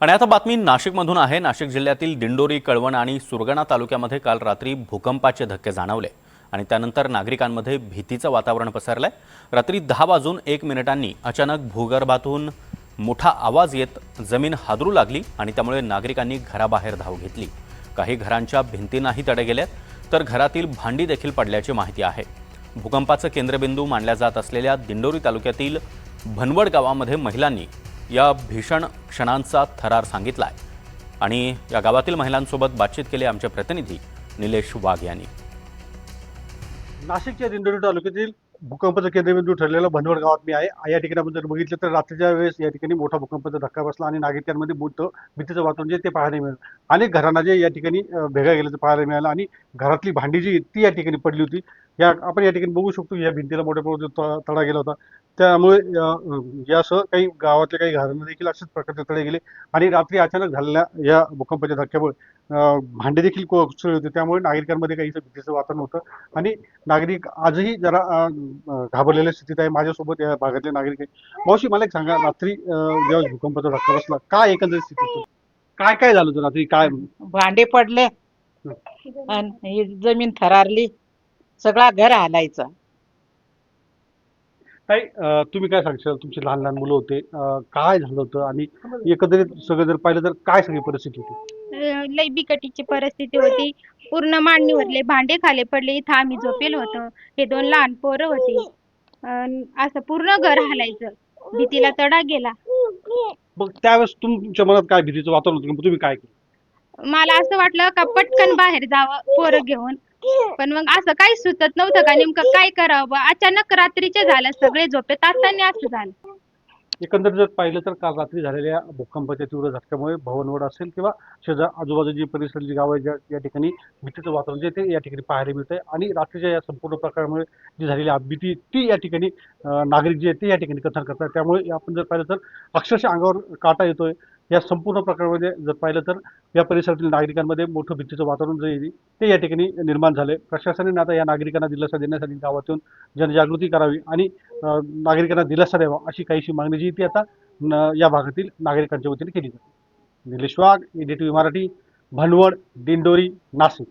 आणि आता बातमी नाशिकमधून आहे। नाशिक जिल्ह्यातील दिंडोरी, कळवण आणि सुरगाणा तालुक्यामध्ये काल रात्री भूकंपाचे धक्के जाणवले आणि त्यानंतर नागरिकांमध्ये भीतीचं वातावरण पसरलंय। रात्री 10:01 अचानक भूगर्भातून मोठा आवाज येत जमीन हादरू लागली आणि त्यामुळे नागरिकांनी घराबाहेर धाव घेतली। काही घरांच्या भिंतींनाही तडे गेलेत, तर घरातील भांडी देखील पडल्याची माहिती आहे। भूकंपाचं केंद्रबिंदू मानल्या जात असलेल्या दिंडोरी तालुक्यातील भनवड गावामध्ये महिलांनी या भीषण क्षणांचा थरार सांगितलाय आणि या गावातील महिलांसोबत बातचीत केली आमचे प्रतिनिधी निलेश वाघ यांनी। नाशिकच्या दिंडोरी तालुक्यातील भूकंपाचा केंद्रबिंदू ठरलेला भनवड गावात मी आहे। या ठिकाणी आपण जर बघितलं तर रात्रीच्या वेळेस या ठिकाणी मोठा भूकंपाचा धक्का बसला आणि नागरिकांमध्ये मोठं भीतीचं वातावरण जे ते पाहायला मिळालं। अनेक घरांना जे या ठिकाणी भेगा गेल्याचं पाहायला मिळालं आणि घरातली भांडी जी ती या ठिकाणी पडली होती। आपण या ठिकाणी बघू शकतो, या भिंतीला मोठ्या प्रमाणात तडा गेला होता। त्यामुळे यासह काही गावातल्या काही घरांना देखील अशाच प्रकारचे तडे गेले आणि रात्री अचानक झालेल्या या भूकंपाच्या धक्क्यामुळे भांडे देखील कोसळले होते। त्यामुळे नागरिकांमध्ये काही भीतीचं वातावरण होतं आणि नागरिक आजही जरा घाबरलेल्या स्थितीत आहे। माझ्यासोबत या भागातले नागरिक आहे। मावशी, मला एक सांगा, रात्री जेव्हा भूकंपाचा धक्का बसला, काय एकंदरीत स्थिती होती? काय काय झालं होतं रात्री? काय भांडे पडले आणि ही जमीन थरारली, सगळा घर हालायचा। काय तुम्ही काय सांगशाल? तुमचे लहान लहान मुलं होते, काय झालं होतं आणि एकंदरीत सगळं जर पाहिलं तर काय सगळी परिस्थिती होती? लई बिकटीची परिस्थिती होती। पूर्ण मांडणीवरले भांडे खाली पडले। इथं आम्ही झोपेल होतो। हे 2 लहान पोरं होती। असं पूर्ण घर हालायचं। भीतीला तडा गेला। मग त्यावेळेस तुमच्या मनात काय भीतीचं वातावरण होतं? मग तुम्ही काय केलं? मला असं वाटलं का पटकन बाहेर जावं पोरं घेऊन, पण मग असं काही सुचत नव्हतं का नेमकं काय करावं बा। अचानक रात्रीचे झालं, सगळे झोपेत असताना असं झालं। एकंदरीत जर पाहिलं तर काल रात्री झालेल्या भूकंपाच्या तीव्र झटक्यामुळे भवनवड असेल किंवा आजूबाजूची परिसराची गावं या ठिकाणी भीतीचं वातावरण जे ते या ठिकाणी पाहायला मिळतंय आणि रात्रीच्या या संपूर्ण प्रकारामुळे जी झालेली भीती ती या ठिकाणी नागरिक जे आहेत ते या ठिकाणी कथन करतात। त्यामुळे आपण जर पाहिलं तर अक्षरशः अंगावर काटा येतोय। या संपूर्ण प्रकारामध्ये जर पाहिलं तर या परिसरातील नागरिकांमध्ये मोठं भीतीचं वातावरण जे आहे ते या ठिकाणी निर्माण झालंय। प्रशासनाने आता या नागरिकांना दिलासा देण्यासाठी गावात येऊन जनजागृती करावी आणि नागरिकांना दिलासा द्यावा अशी काहीशी मागणी जी ती आता या भागातील नागरिकांच्या वतीने केली जाते। निलेश वाघ, EDTV मराठी, भनवड, दिंडोरी, नाशिक।